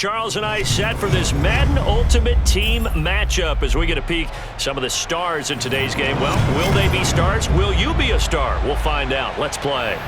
Charles and I set for this Madden Ultimate Team matchup as we get a peek some of the stars in today's game. Well, will they be stars? Will you be a star? We'll find out. Let's play.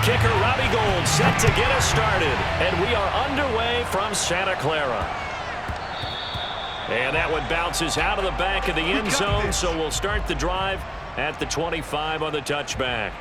Kicker Robbie Gould set to get us started, and we are underway from Santa Clara. And that one bounces out of the back of the end zone, so we'll start the drive at the 25 on the touchback.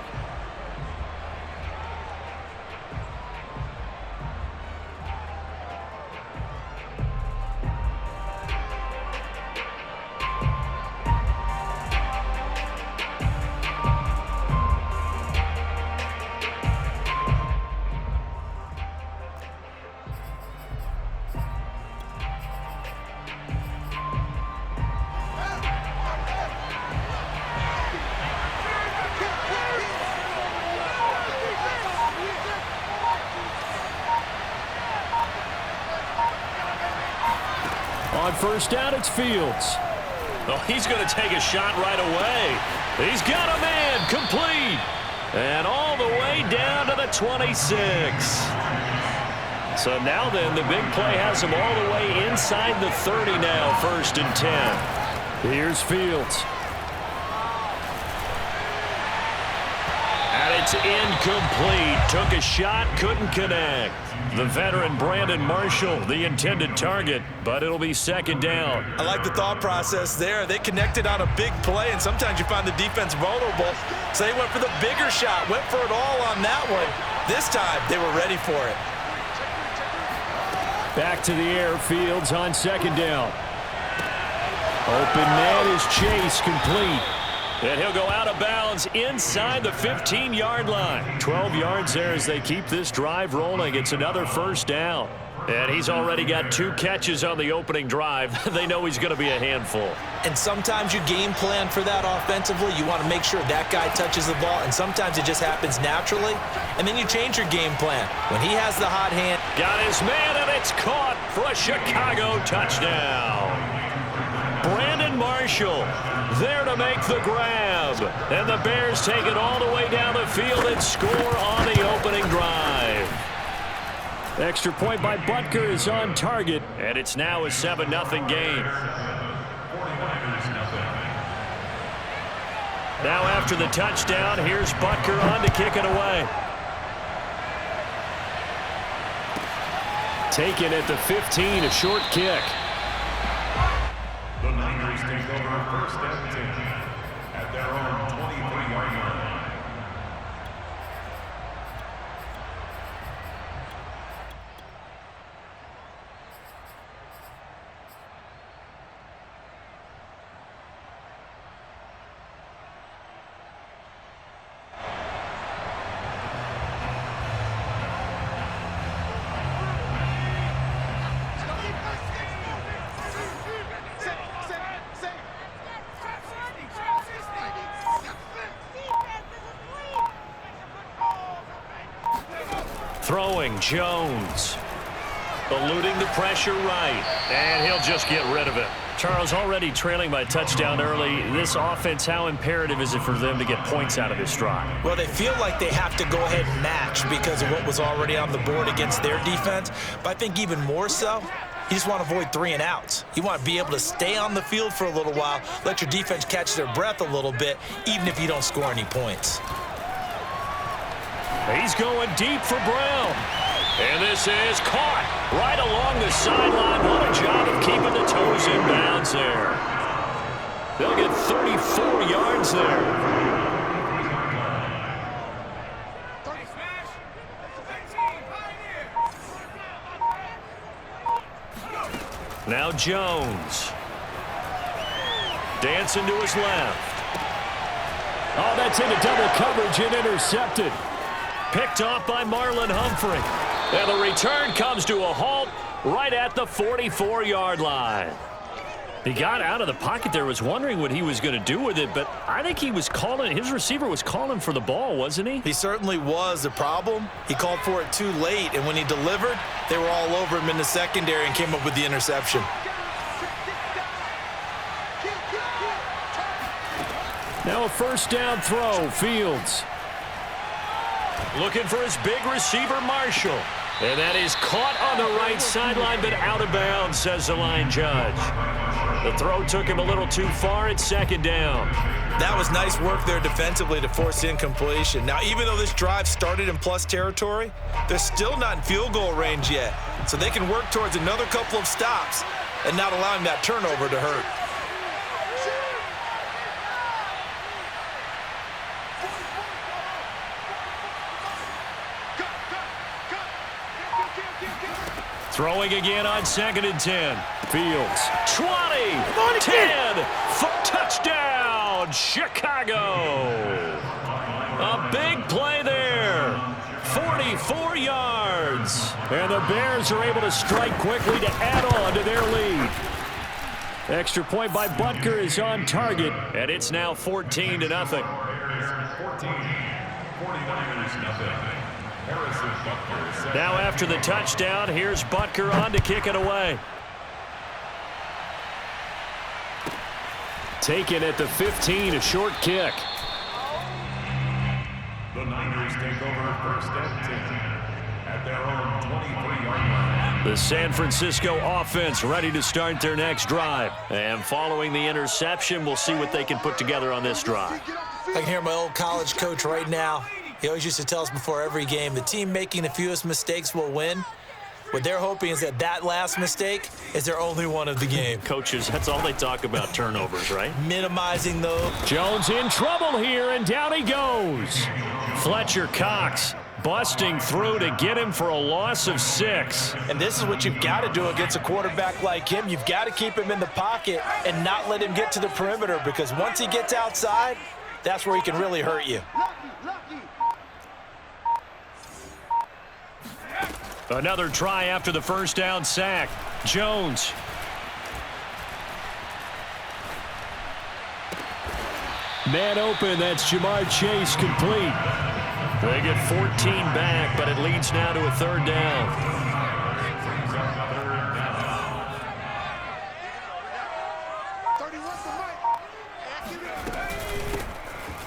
On first down, it's Fields. Oh, he's going to take a shot right away. He's got a man, complete. And all the way down to the 26. So now then, the big play has him all the way inside the 30 now, 1st and 10. Here's Fields. And it's incomplete. Took a shot, couldn't connect. The veteran Brandon Marshall, the intended target, but it'll be 2nd down. I like the thought process there. They connected on a big play, and sometimes you find the defense vulnerable. So they went for the bigger shot, went for it all on that one. This time, they were ready for it. Back to the air, Fields on 2nd down. Open man is Chase, complete. And he'll go out of bounds inside the 15-yard line. 12 yards there as they keep this drive rolling. It's another 1st down. And he's already got 2 catches on the opening drive. They know he's going to be a handful. And sometimes you game plan for that offensively. You want to make sure that guy touches the ball, and sometimes it just happens naturally. And then you change your game plan. When he has the hot hand. Got his man, and it's caught for a Chicago touchdown. Brandon Marshall there to make the grab. And the Bears take it all the way down the field and score on the opening drive. Extra point by Butker is on target, and it's now a 7-0 game. Now after the touchdown, here's Butker on to kick it away. Taken at the 15, a short kick. The Niners take over 1st and 10 at their own 23-yard line. Throwing Jones. Eluding the pressure right. And he'll just get rid of it. Charles, already trailing by a touchdown early. This offense, how imperative is it for them to get points out of this drive? Well, they feel like they have to go ahead and match because of what was already on the board against their defense. But I think even more so, you just want to avoid 3 and outs. You want to be able to stay on the field for a little while, let your defense catch their breath a little bit, even if you don't score any points. He's going deep for Brown. And this is caught right along the sideline. What a job of keeping the toes in bounds there. They'll get 34 yards there. Now Jones. Dancing to his left. Oh, that's into double coverage and intercepted. Picked off by Marlon Humphrey. And the return comes to a halt right at the 44-yard line. He got out of the pocket there, was wondering what he was going to do with it, but I think he was calling, his receiver was calling for the ball, wasn't he? He certainly was. The problem, he called for it too late, and when he delivered, they were all over him in the secondary and came up with the interception. Now a first down throw, Fields. Looking for his big receiver, Marshall. And that is caught on the right sideline, but out of bounds, says the line judge. The throw took him a little too far at second down. That was nice work there defensively to force incompletion. Now, even though this drive started in plus territory, they're still not in field goal range yet. So they can work towards another couple of stops and not allowing that turnover to hurt. Throwing again on 2nd and 10. Fields, 20, 10, touchdown, Chicago. A big play there, 44 yards. And the Bears are able to strike quickly to add on to their lead. Extra point by Butker is on target, and it's now 14-0. 49ers-0. Now after the touchdown, here's Butker on to kick it away. Taken at the 15, a short kick. The Niners take over first and 10 at their own 23-yard line. The San Francisco offense ready to start their next drive. And following the interception, we'll see what they can put together on this drive. I can hear my old college coach right now. He always used to tell us before every game, the team making the fewest mistakes will win. What they're hoping is that that last mistake is their only one of the game. Coaches, that's all they talk about, turnovers, right? Minimizing those. Jones in trouble here, and down he goes. Fletcher Cox busting through to get him for a loss of 6. And this is what you've got to do against a quarterback like him. You've got to keep him in the pocket and not let him get to the perimeter, because once he gets outside, that's where he can really hurt you. Another try after the first down sack. Jones. Man open, that's Jamar Chase complete. They get 14 back, but it leads now to a 3rd down.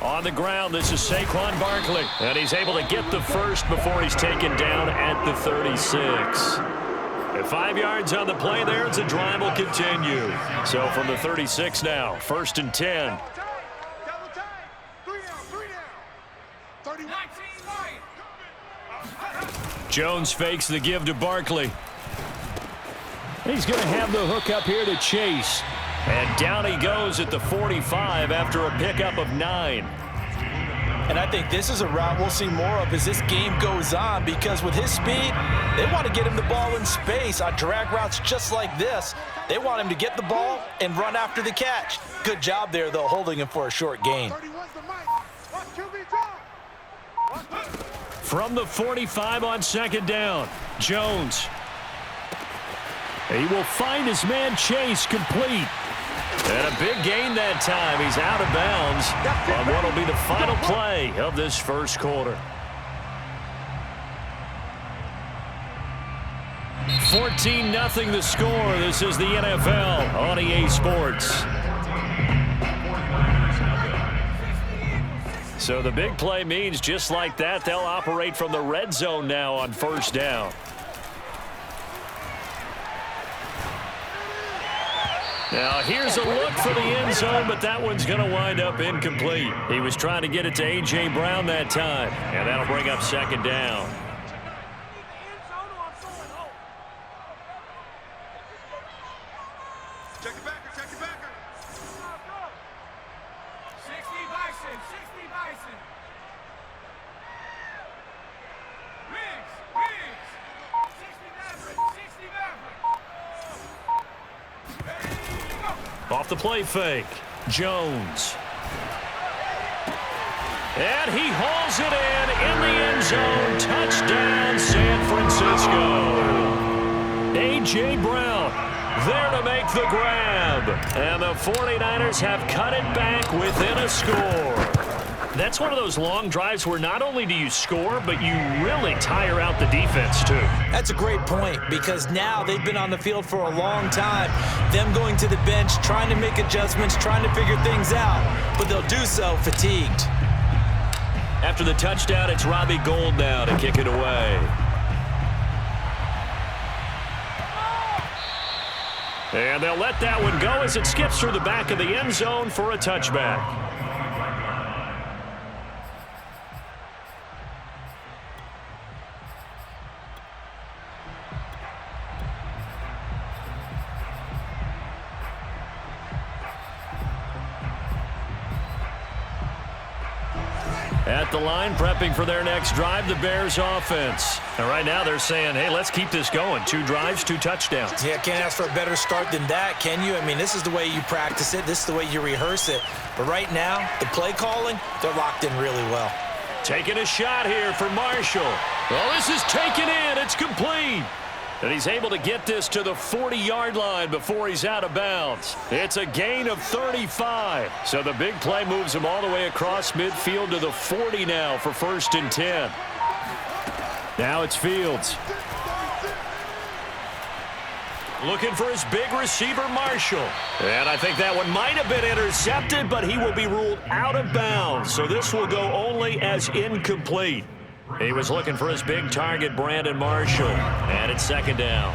On the ground, this is Saquon Barkley, and he's able to get the first before he's taken down at the 36. At 5 yards on the play there, the drive will continue. So from the 36 now, 1st and 10. Jones fakes the give to Barkley. He's going to have the hook up here to Chase. And down he goes at the 45 after a pickup of 9. And I think this is a route we'll see more of as this game goes on, because with his speed, they want to get him the ball in space on drag routes just like this. They want him to get the ball and run after the catch. Good job there, though, holding him for a short gain. From the 45 on 2nd down, Jones. He will find his man Chase complete. And a big gain that time. He's out of bounds on what will be the final play of this first quarter. 14-0 the score. This is the NFL on EA Sports. So the big play means just like that, they'll operate from the red zone now on 1st down. Now, here's a look for the end zone, but that one's going to wind up incomplete. He was trying to get it to A.J. Brown that time, and that'll bring up 2nd down. Check it backer, check it backer. 60 Bison, 60 Bison. Riggs, 60 Maverick, 60 Maverick. Off the play fake, Jones. And he hauls it in the end zone. Touchdown, San Francisco. A.J. Brown there to make the grab. And the 49ers have cut it back within a score. That's one of those long drives where not only do you score, but you really tire out the defense too. That's a great point because now they've been on the field for a long time. Them going to the bench, trying to make adjustments, trying to figure things out, but they'll do so fatigued. After the touchdown, it's Robbie Gould now to kick it away. And they'll let that one go as it skips through the back of the end zone for a touchback. At the line, prepping for their next drive, the Bears offense. And right now they're saying, hey, let's keep this going. 2 drives, 2 touchdowns. Yeah, can't ask for a better start than that, can you? I mean, this is the way you practice it. This is the way you rehearse it. But right now, the play calling, they're locked in really well. Taking a shot here for Marshall. Well, this is taken in. It's complete. And he's able to get this to the 40-yard line before he's out of bounds. It's a gain of 35. So the big play moves him all the way across midfield to the 40 now for 1st and 10. Now it's Fields. Looking for his big receiver, Marshall. And I think that one might have been intercepted, but he will be ruled out of bounds. So this will go only as incomplete. He was looking for his big target, Brandon Marshall. And it's 2nd down.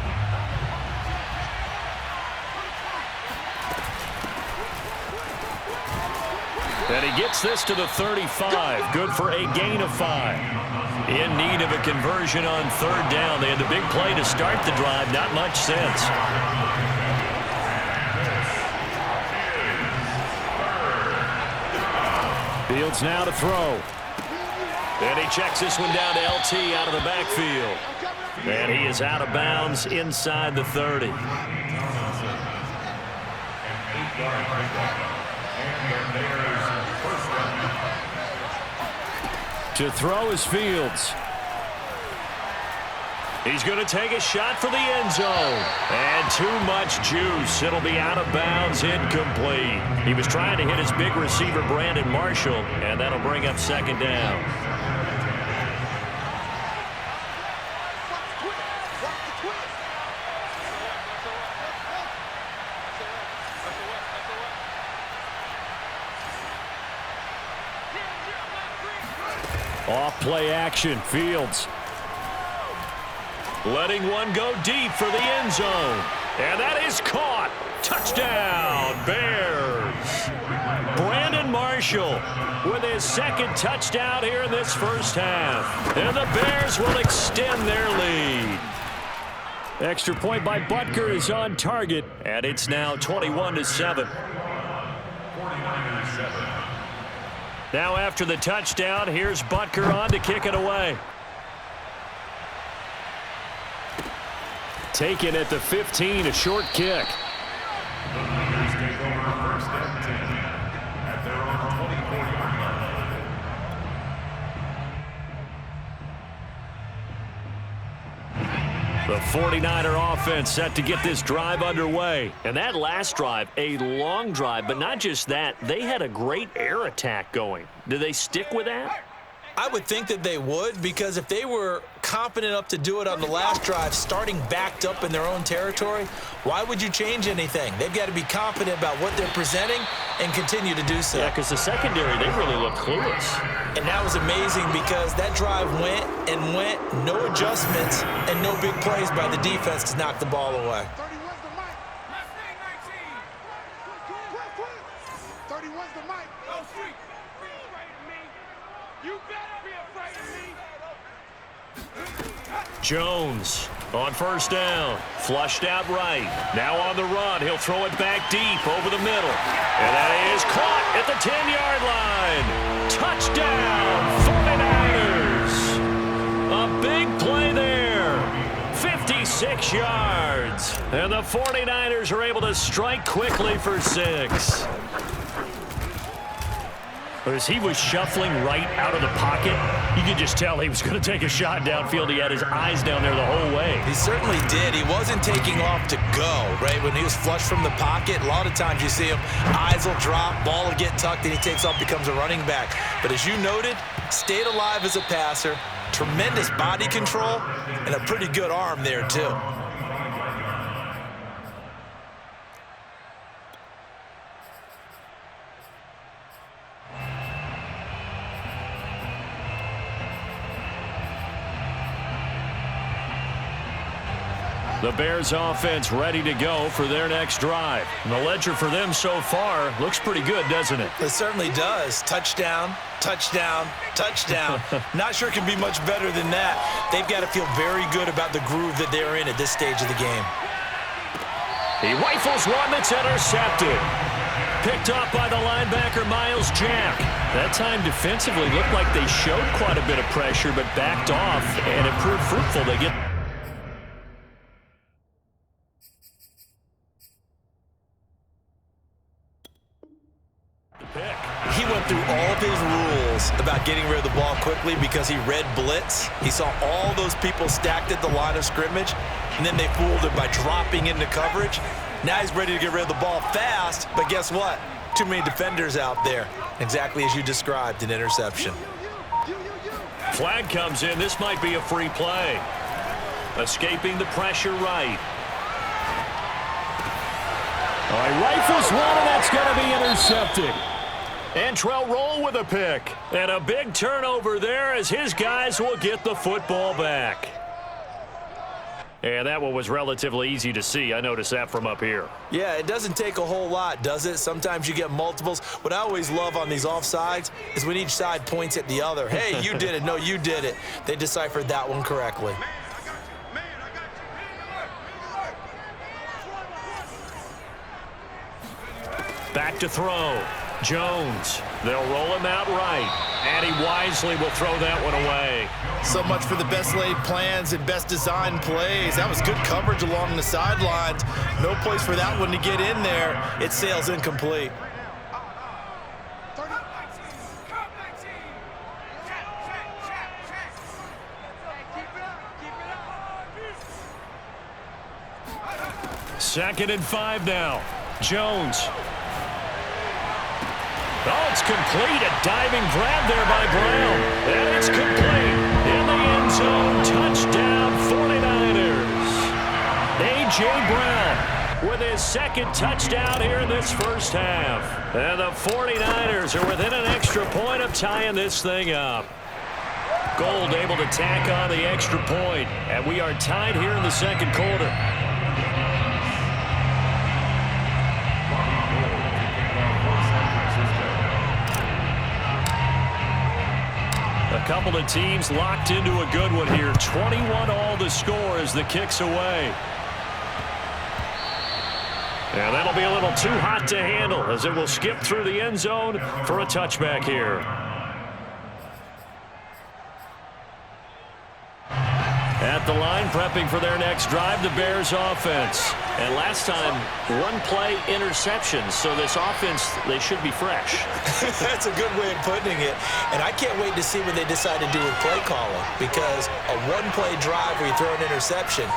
And he gets this to the 35. Good for a gain of 5. In need of a conversion on 3rd down. They had the big play to start the drive. Not much sense. Fields now to throw. And he checks this one down to LT out of the backfield. And he is out of bounds inside the 30. To throw is Fields. He's going to take a shot for the end zone. And too much juice. It'll be out of bounds, incomplete. He was trying to hit his big receiver, Brandon Marshall, and that'll bring up 2nd down. Off play action, Fields. Letting one go deep for the end zone. And that is caught. Touchdown, Bears. Brandon Marshall with his 2nd touchdown here in this first half. And the Bears will extend their lead. Extra point by Butker is on target. And it's now 21-7. 49ers 7. Now after the touchdown, here's Butker on to kick it away. Taken at the 15, a short kick. The Niners take over 1st and 10 at their own 24-yard line. The 49er offense set to get this drive underway. And that last drive, a long drive, but not just that, they had a great air attack going. Do they stick with that? I would think that they would, because if they were confident enough to do it on the last drive, starting backed up in their own territory, why would you change anything? They've got to be confident about what they're presenting and continue to do so. Yeah, because the secondary, they really look clueless. And that was amazing because that drive went and went, no adjustments, and no big plays by the defense to knock the ball away. 31's the mic. 31's the mic. Go street. Be afraid of me. You better be afraid of me. Jones on 1st down. Flushed out right. Now on the run. He'll throw it back deep over the middle. And that is caught at the 10-yard line. Touchdown, 49ers. A big play there. 56 yards. And the 49ers are able to strike quickly for 6. As he was shuffling right out of the pocket, you could just tell he was going to take a shot downfield. He had his eyes down there the whole way. He certainly did. He wasn't taking off to go, right? When he was flush from the pocket, a lot of times you see him, eyes will drop, ball will get tucked, and he takes off, becomes a running back. But as you noted, stayed alive as a passer, tremendous body control, and a pretty good arm there, too. The Bears offense ready to go for their next drive. And the ledger for them so far looks pretty good, doesn't it? It certainly does. Touchdown, touchdown, touchdown. Not sure it can be much better than that. They've got to feel very good about the groove that they're in at this stage of the game. He rifles one that's intercepted. Picked off by the linebacker, Miles Jack. That time defensively looked like they showed quite a bit of pressure, but backed off, and it proved fruitful. They get He went through all of his rules about getting rid of the ball quickly because he read blitz. He saw all those people stacked at the line of scrimmage, and then they fooled him by dropping into coverage. Now he's ready to get rid of the ball fast, but guess what? Too many defenders out there. Exactly as you described, an interception. Flag comes in. This might be a free play. Escaping the pressure right. All right, rifles one, and that's going to be intercepted. Antrell Roll with a pick. And a big turnover there as his guys will get the football back. And that one was relatively easy to see. I noticed that from up here. Yeah, it doesn't take a whole lot, does it? Sometimes you get multiples. What I always love on these offsides is when each side points at the other. Hey, you did it. No, you did it. They deciphered that one correctly. Back to throw. Jones. They'll roll him out right. And he wisely will throw that one away. So much for the best laid plans and best designed plays. That was good coverage along the sidelines. No place for that one to get in there. It sails incomplete. Second and 5 now. Jones. Oh, it's complete. A diving grab there by Brown. And it's complete. In the end zone. Touchdown, 49ers. A.J. Brown with his second touchdown here in this first half. And the 49ers are within an extra point of tying this thing up. Gold able to tack on the extra point. And we are tied here in the second quarter. A couple of teams locked into a good one here. 21 all the score as the kick's away. And that'll be a little too hot to handle as it will skip through the end zone for a touchback here. At the line, prepping for their next drive, the Bears offense. And last time, one-play interceptions, so this offense, they should be fresh. That's a good way of putting it. And I can't wait to see what they decide to do with play calling, because a one-play drive where you throw an interception,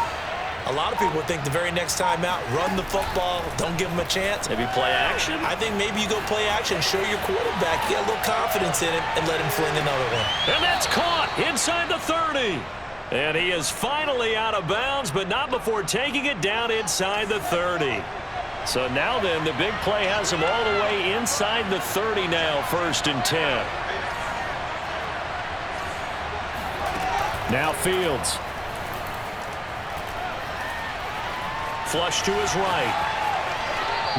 a lot of people think the very next time out, run the football, don't give them a chance. Maybe play action? I think maybe you go play action, show your quarterback, get a little confidence in him, and let him fling another one. And that's caught inside the 30. And he is finally out of bounds, but not before taking it down inside the 30. So now then, the big play has him all the way inside the 30 now, 1st and 10. Now Fields. Flush to his right.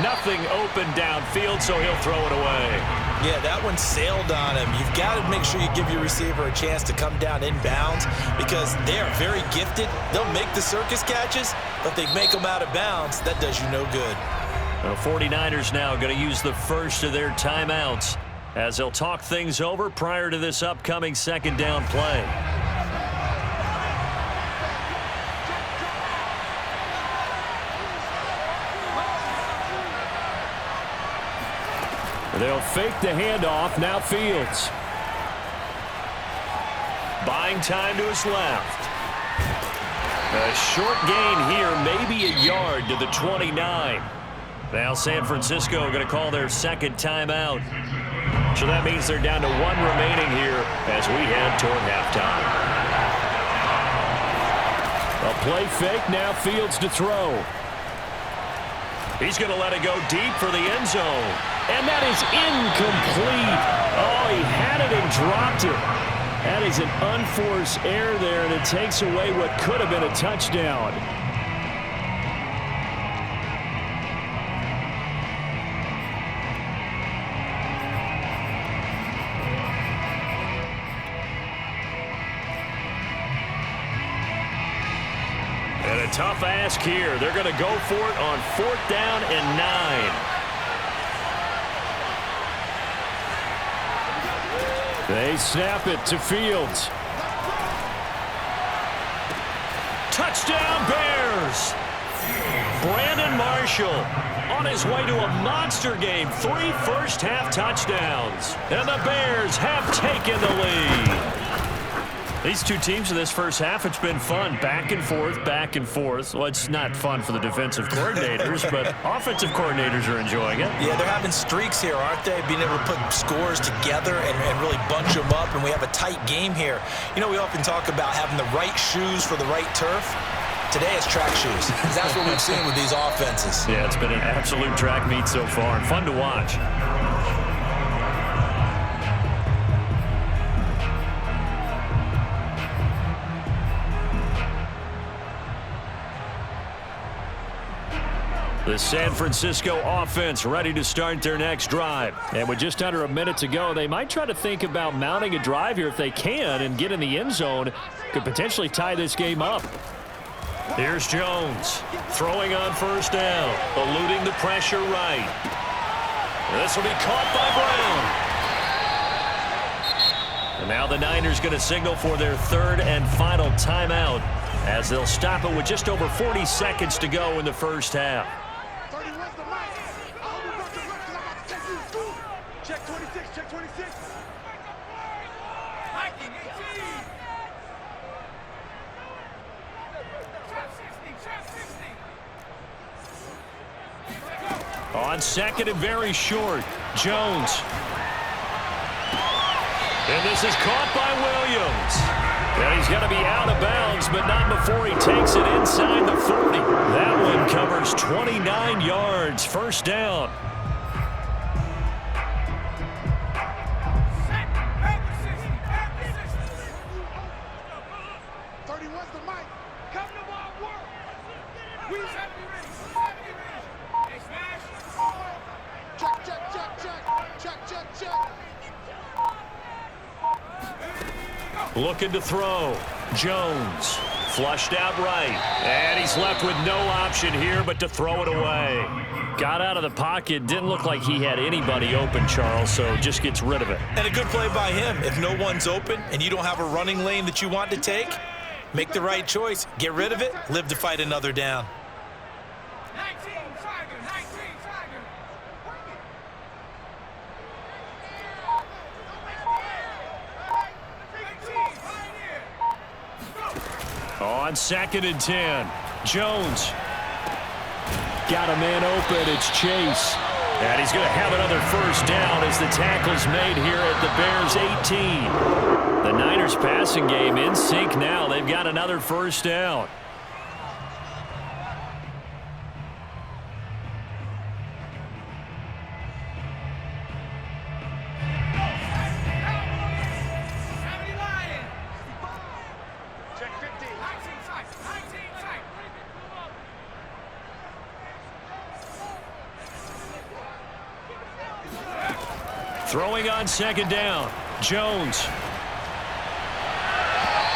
Nothing open downfield, so he'll throw it away. Yeah, that one sailed on him. You've got to make sure you give your receiver a chance to come down inbounds because they are very gifted. They'll make the circus catches, but they make them out of bounds. That does you no good. The 49ers now going to use the first of their timeouts as they'll talk things over prior to this upcoming second down play. They'll fake the handoff. Now Fields. Buying time to his left. A short gain here, maybe a yard to the 29. Now San Francisco going to call their second timeout. So that means they're down to 1 remaining here as we head toward halftime. A play fake, now Fields to throw. He's going to let it go deep for the end zone. And that is incomplete. Oh, he had it and dropped it. That is an unforced error there, and it takes away what could have been a touchdown. And a tough ask here. They're going to go for it on 4th down and 9. They snap it to Fields. Touchdown Bears! Brandon Marshall on his way to a monster game. 3 first-half touchdowns. And the Bears have taken the lead. These two teams in this first half, it's been fun. Back and forth, back and forth. Well, it's not fun for the defensive coordinators, but offensive coordinators are enjoying it. Yeah, they're having streaks here, aren't they? Being able to put scores together and really bunch them up, and we have a tight game here. You know, we often talk about having the right shoes for the right turf. Today it's track shoes. That's what we've seen with these offenses. Yeah, it's been an absolute track meet so far, and fun to watch. The San Francisco offense ready to start their next drive. And with just under a minute to go, they might try to think about mounting a drive here if they can and get in the end zone. Could potentially tie this game up. Here's Jones throwing on 1st down, eluding the pressure right. This will be caught by Brown. And now the Niners going to signal for their 3rd and final timeout as they'll stop it with just over 40 seconds to go in the first half. Check 26, check 26. On 2nd and very short, Jones. And this is caught by Williams. And he's going to be out of bounds, but not before he takes it inside the 40. That one covers 29 yards, 1st down. Looking to throw. Jones flushed out right. And he's left with no option here but to throw it away. Got out of the pocket. Didn't look like he had anybody open, Charles, so just gets rid of it. And a good play by him. If no one's open and you don't have a running lane that you want to take, make the right choice. Get rid of it. Live to fight another down. On 2nd and 10, Jones got a man open. It's Chase. And he's going to have another 1st down as the tackle's made here at the Bears 18. The Niners passing game in sync now. They've got another 1st down. Throwing on 2nd down, Jones.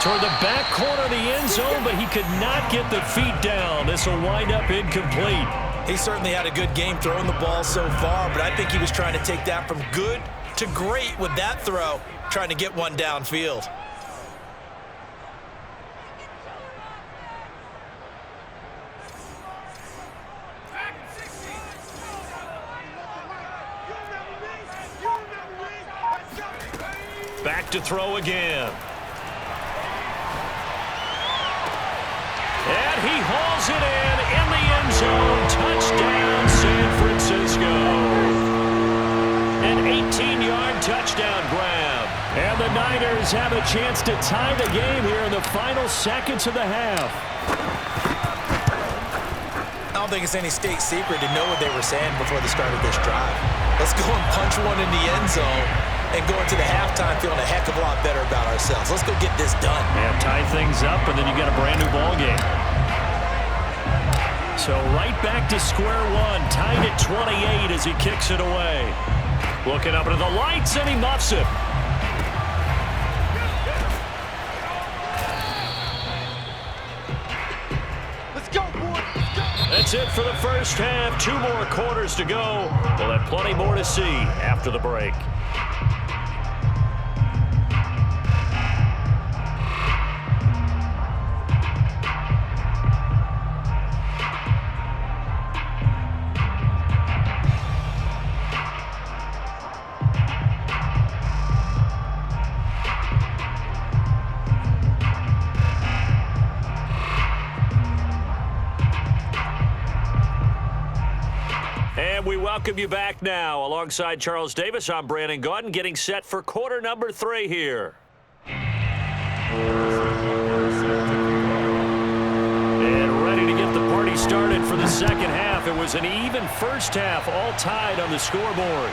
Toward the back corner of the end zone, but he could not get the feet down. This will wind up incomplete. He certainly had a good game throwing the ball so far, but I think he was trying to take that from good to great with that throw, trying to get one downfield. back to throw again. And he hauls it in the end zone. Touchdown, San Francisco. An 18-yard touchdown grab. And the Niners have a chance to tie the game here in the final seconds of the half. I don't think it's any state secret to know what they were saying before the start of this drive. Let's go and punch one in the end zone and go into the halftime feeling a heck of a lot better about ourselves. Let's go get this done. Yeah, tie things up, and then you get a brand new ball game. So right back to square one, tied at 28 as he kicks it away. Looking up into the lights, and he muffs it. Let's go, boys. Let's go. That's it for the first half. 2 more quarters to go. We'll have plenty more to see after the break. And we welcome you back now. Alongside Charles Davis, I'm Brandon Gaudin, getting set for quarter number 3 here. And ready to get the party started for the second half. It was an even first half, all tied on the scoreboard.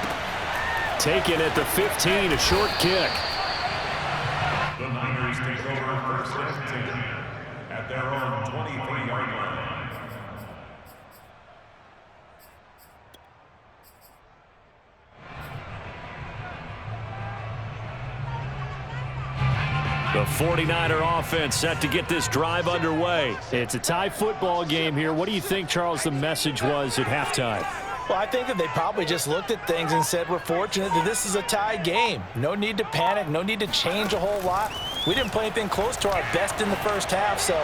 Taken at the 15, a short kick. The Niners take over first and 10 at their own 23-yard line. The 49er offense set to get this drive underway. It's a tie football game here. What do you think, Charles, the message was at halftime? Well, I think that they probably just looked at things and said, we're fortunate that this is a tie game. No need to panic. No need to change a whole lot. We didn't play anything close to our best in the first half, so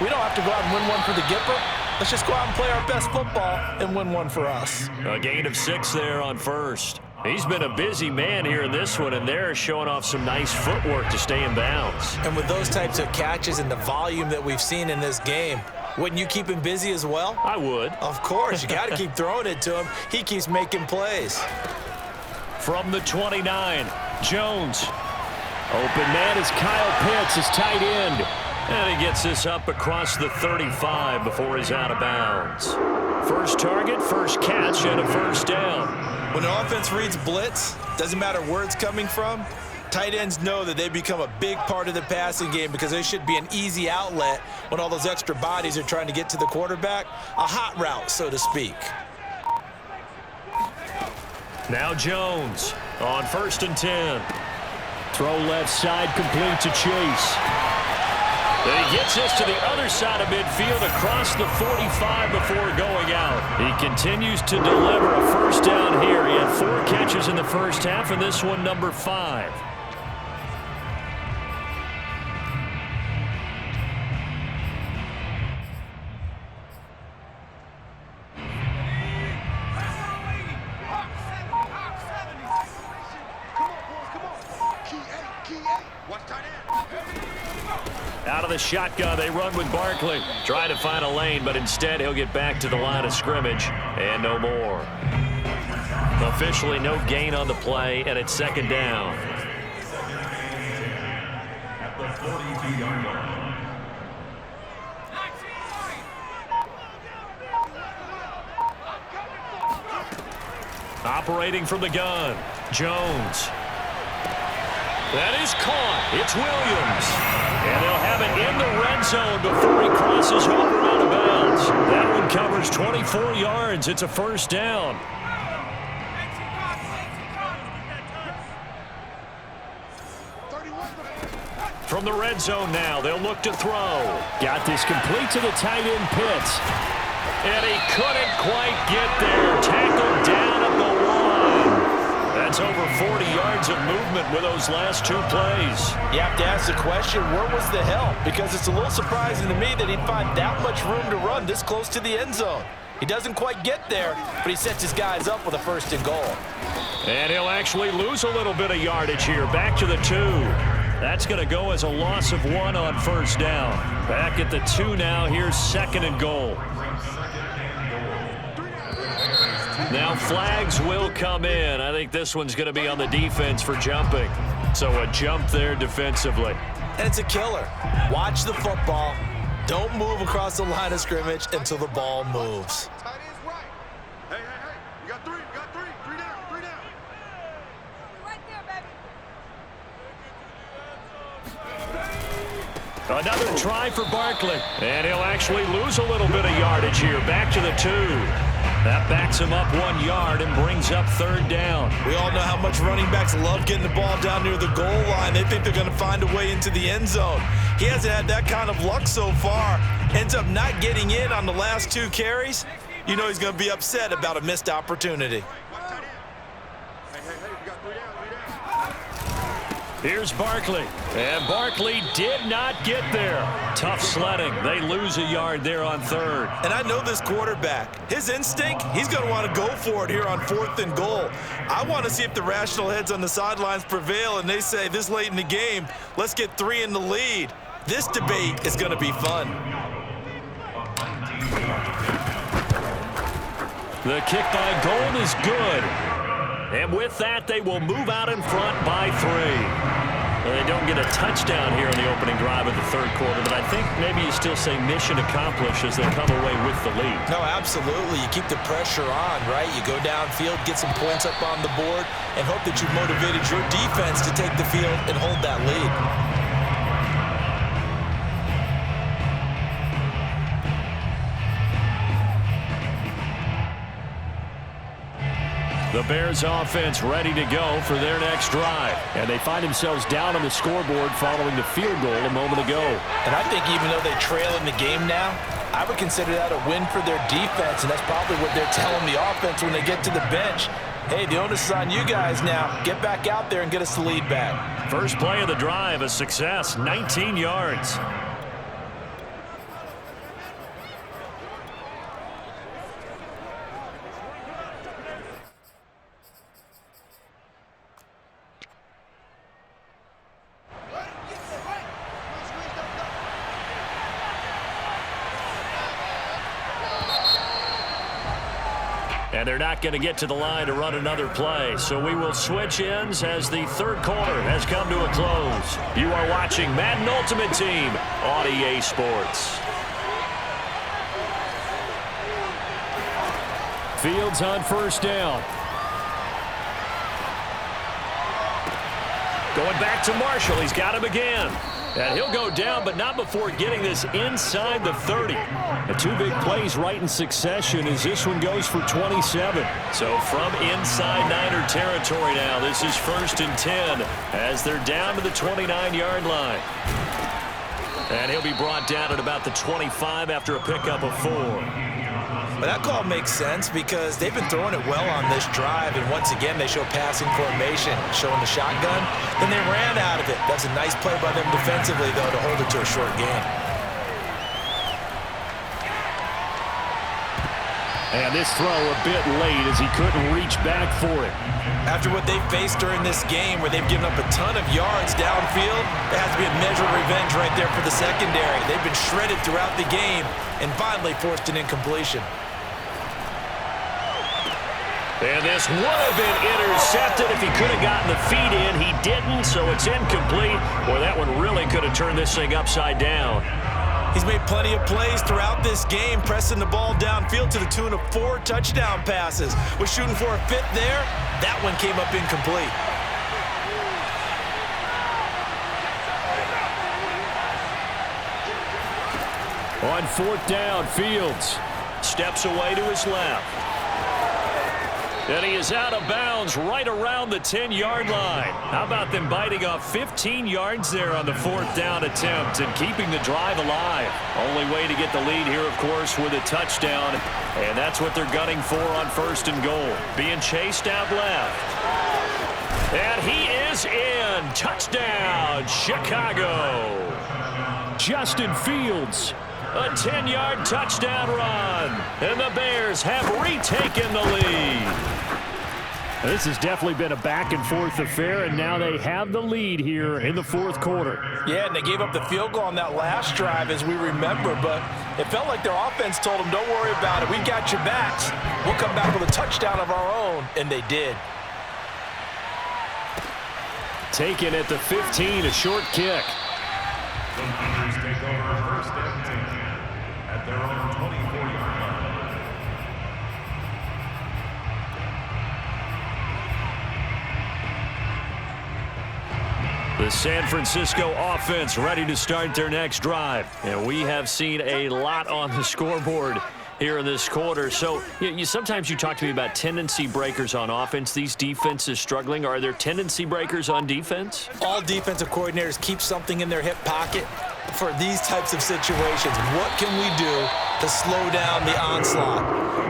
we don't have to go out and win one for the Gipper. Let's just go out and play our best football and win one for us. A gain of 6 there on first. He's been a busy man here in this one, and they're showing off some nice footwork to stay in bounds. And with those types of catches and the volume that we've seen in this game, wouldn't you keep him busy as well? I would. Of course. You got to keep throwing it to him. He keeps making plays. From the 29, Jones. Open man is Kyle Pitts, his tight end. And he gets this up across the 35 before he's out of bounds. First target, first catch, and a first down. When the offense reads blitz, doesn't matter where it's coming from, tight ends know that they become a big part of the passing game because they should be an easy outlet when all those extra bodies are trying to get to the quarterback. A hot route, so to speak. Now Jones on 1st and 10. Throw left side, complete to Chase. And he gets this to the other side of midfield across the 45 before going out. He continues to deliver a first down here. He had 4 catches in the first half, and this one number 5. Out of the shotgun, they run with Barkley. Try to find a lane, but instead he'll get back to the line of scrimmage, and no more. Officially no gain on the play, and it's 2nd down. At the 42-yard line. Operating from the gun, Jones. That is caught. It's Williams. And they'll have it in the red zone before he crosses over out of bounds. That one covers 24 yards. It's a first down. From the red zone now, they'll look to throw. Got this complete to the tight end, Pitts. And he couldn't quite get there. Tackled down at the 1. That's over 40 yards of movement with those last 2 plays. You have to ask the question, where was the help? Because it's a little surprising to me that he'd find that much room to run this close to the end zone. He doesn't quite get there, but he sets his guys up with a 1st and goal. And he'll actually lose a little bit of yardage here. Back to the 2. That's going to go as a loss of 1 on 1st down. Back at the 2 now. Here's 2nd and goal. Now flags will come in. I think this one's going to be on the defense for jumping. So a jump there defensively. And it's a killer. Watch the football. Don't move across the line of scrimmage until the ball moves. Tight end's right. Hey, you got 3, you got 3. 3 down, 3 down. Right there, baby. Another try for Barkley. And he'll actually lose a little bit of yardage here. Back to the 2. That backs him up 1 yard and brings up 3rd down. We all know how much running backs love getting the ball down near the goal line. They think they're going to find a way into the end zone. He hasn't had that kind of luck so far. Ends up not getting in on the last 2 carries. You know he's going to be upset about a missed opportunity. Hey, you got 3 down, 3 down. Here's Barkley. And Barkley did not get there. Tough sledding. They lose a yard there on 3rd. And I know this quarterback. His instinct, he's going to want to go for it here on 4th and goal. I want to see if the rational heads on the sidelines prevail and they say this late in the game, let's get 3 in the lead. This debate is going to be fun. The kick by Gold is good. And with that, they will move out in front by 3. Well, they don't get a touchdown here in the opening drive of the 3rd quarter, but I think maybe you still say mission accomplished as they come away with the lead. No, absolutely. You keep the pressure on, right? You go downfield, get some points up on the board, and hope that you've motivated your defense to take the field and hold that lead. The Bears offense ready to go for their next drive. And they find themselves down on the scoreboard following the field goal a moment ago. And I think even though they trail in the game now, I would consider that a win for their defense, and that's probably what they're telling the offense when they get to the bench. Hey, the onus is on you guys now. Get back out there and get us the lead back. First play of the drive, a success, 19 yards. And they're not going to get to the line to run another play. So we will switch ends as the 3rd quarter has come to a close. You are watching Madden Ultimate Team on EA Sports. Fields on 1st down. Going back to Marshall. He's got him again. And he'll go down, but not before getting this inside the 30. The 2 big plays right in succession as this one goes for 27. So from inside Niner territory now, this is 1st and 10 as they're down to the 29-yard line. And he'll be brought down at about the 25 after a pickup of 4. But that call makes sense because they've been throwing it well on this drive, and once again they show passing formation, showing the shotgun. Then they ran out of it. That's a nice play by them defensively, though, to hold it to a short game. And this throw a bit late as he couldn't reach back for it. After what they faced during this game where they've given up a ton of yards downfield, there has to be a measure of revenge right there for the secondary. They've been shredded throughout the game and finally forced an incompletion. And this would have been intercepted if he could have gotten the feet in. He didn't, so it's incomplete. Boy, that one really could have turned this thing upside down. He's made plenty of plays throughout this game, pressing the ball downfield to the tune of 4 touchdown passes. Was shooting for a 5th there. That one came up incomplete. On 4th down, Fields steps away to his left. And he is out of bounds right around the 10-yard line. How about them biting off 15 yards there on the 4th down attempt and keeping the drive alive? Only way to get the lead here, of course, with a touchdown. And that's what they're gunning for on 1st and goal. Being chased out left. And he is in. Touchdown, Chicago. Justin Fields A 10-yard touchdown run. And the Bears have retaken the lead. This has definitely been a back-and-forth affair, and now they have the lead here in the fourth quarter. Yeah, and they gave up the field goal on that last drive, as we remember, but it felt like their offense told them, don't worry about it. We got your backs. We'll come back with a touchdown of our own, and they did. Taken at the 15, a short kick. The Niners take over first and 10 at their own 24-yard line. The San Francisco offense ready to start their next drive. And we have seen a lot on the scoreboard here in this quarter. So sometimes you talk to me about tendency breakers on offense. These defenses struggling. Are there tendency breakers on defense? All defensive coordinators keep something in their hip pocket for these types of situations. What can we do to slow down the onslaught?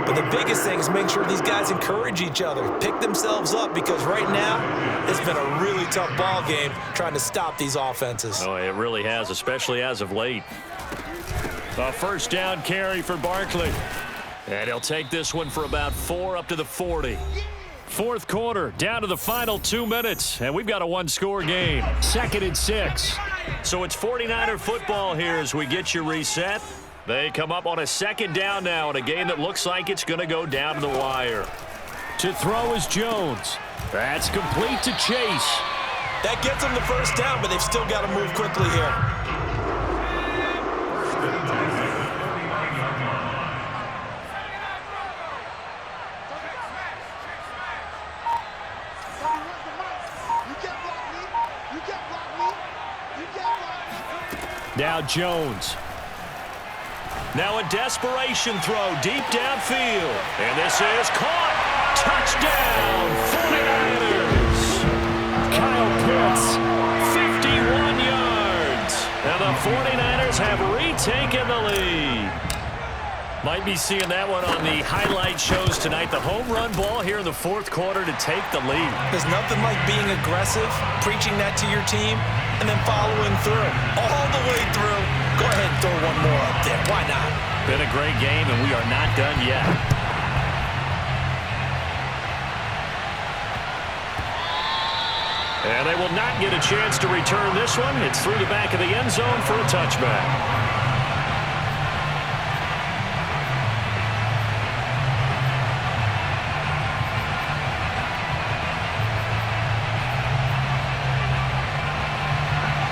But the biggest thing is make sure these guys encourage each other, pick themselves up, because right now it's been a really tough ball game trying to stop these offenses. Oh, it really has, especially as of late. A first down carry for Barkley. And he'll take this one for about 4 up to the 40. Fourth quarter, down to the final 2 minutes, and we've got a one-score game. 2nd and 6. So it's 49er football here as we get you reset. They come up on a second down now in a game that looks like it's going to go down to the wire. To throw is Jones. That's complete to Chase. That gets them the first down, but they've still got to move quickly here. Now Jones. Now a desperation throw deep downfield. And this is caught. Touchdown, 49ers. Kyle Pitts. 51 yards. And the 49ers have retaken the lead. Might be seeing that one on the highlight shows tonight. The home run ball here in the fourth quarter to take the lead. There's nothing like being aggressive, preaching that to your team, and then following through. All the way through. Go ahead and throw one more up there. Why not? Been a great game, and we are not done yet. And they will not get a chance to return this one. It's through the back of the end zone for a touchback.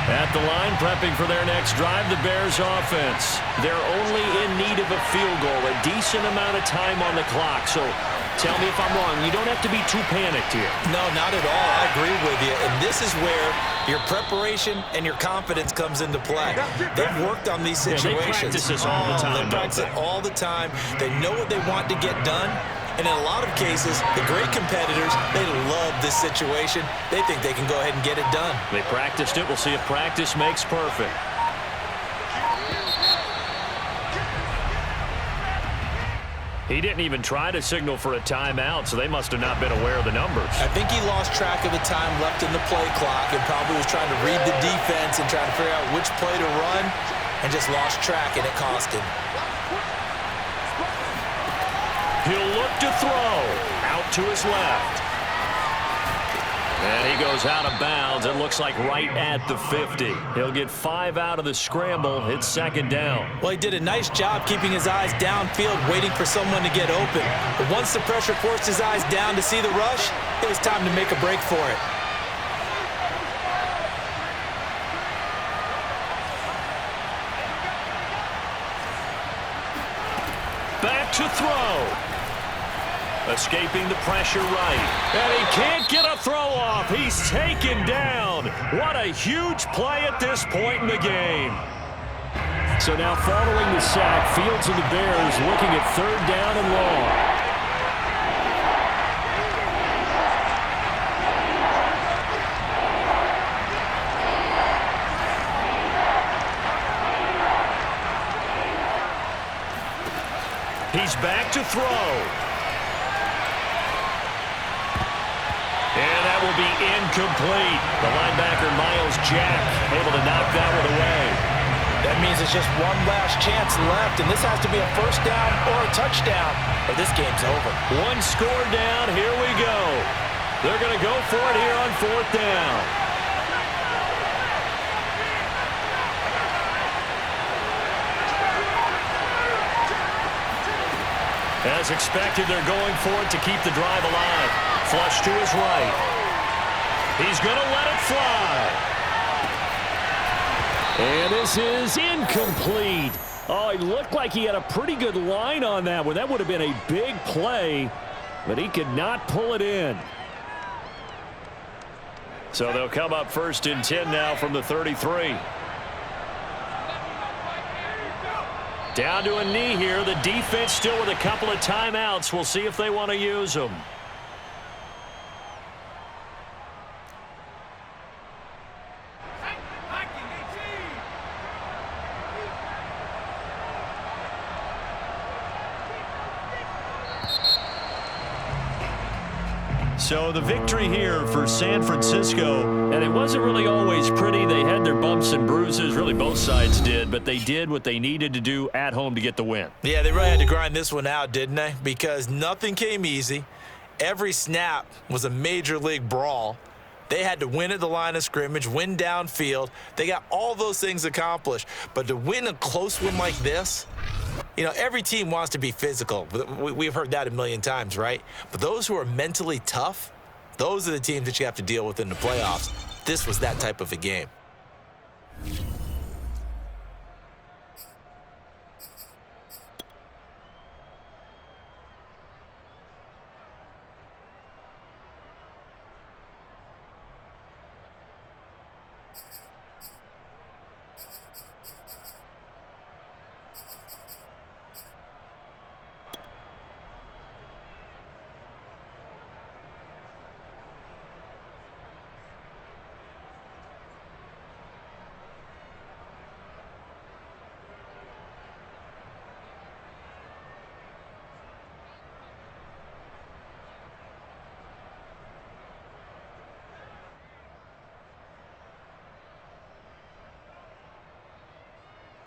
At the line, prepping for their next drive, the Bears offense. They're only in need of a field goal, a decent amount of time on the clock. So tell me if I'm wrong. You don't have to be too panicked here. No, not at all. I agree with you. And this is where your preparation and your confidence comes into play. They've worked on these situations. They practice this all the time. They practice it all the time. They know what they want to get done. And in a lot of cases, the great competitors, they love this situation. They think they can go ahead and get it done. They practiced it. We'll see if practice makes perfect. He didn't even try to signal for a timeout, so they must have not been aware of the numbers. I think he lost track of the time left in the play clock and probably was trying to read the defense and trying to figure out which play to run and just lost track, and it cost him. He'll look to throw. Out to his left. And he goes out of bounds. It looks like right at the 50. He'll get 5 out of the scramble. It's second down. Well, he did a nice job keeping his eyes downfield, waiting for someone to get open. But once the pressure forced his eyes down to see the rush, it was time to make a break for it. Back to throw. Escaping the pressure right. And he can't get a throw off. He's taken down. What a huge play at this point in the game. So now following the sack, Fields and the Bears looking at 3rd down and long. He's back to throw. And that will be incomplete. The linebacker, Miles Jack, able to knock that one away. That means it's just one last chance left, and this has to be a first down or a touchdown, or this game's over. One score down. Here we go. They're going to go for it here on fourth down. As expected, they're going for it to keep the drive alive. Flush to his right. He's going to let it fly. And this is incomplete. Oh, he looked like he had a pretty good line on that one. That would have been a big play, but he could not pull it in. So they'll come up first and 10 now from the 33. Down to a knee here. The defense still with a couple of timeouts. We'll see if they want to use them. So the victory here for San Francisco, and it wasn't really always pretty. They had their bumps and bruises, really both sides did, but they did what they needed to do at home to get the win. Yeah, they really had to grind this one out, didn't they? Because nothing came easy. Every snap was a major league brawl. They had to win at the line of scrimmage, win downfield. They got all those things accomplished. But to win a close one like this, you know, every team wants to be physical. We've heard that a million times, right? But those who are mentally tough, those are the teams that you have to deal with in the playoffs. This was that type of a game.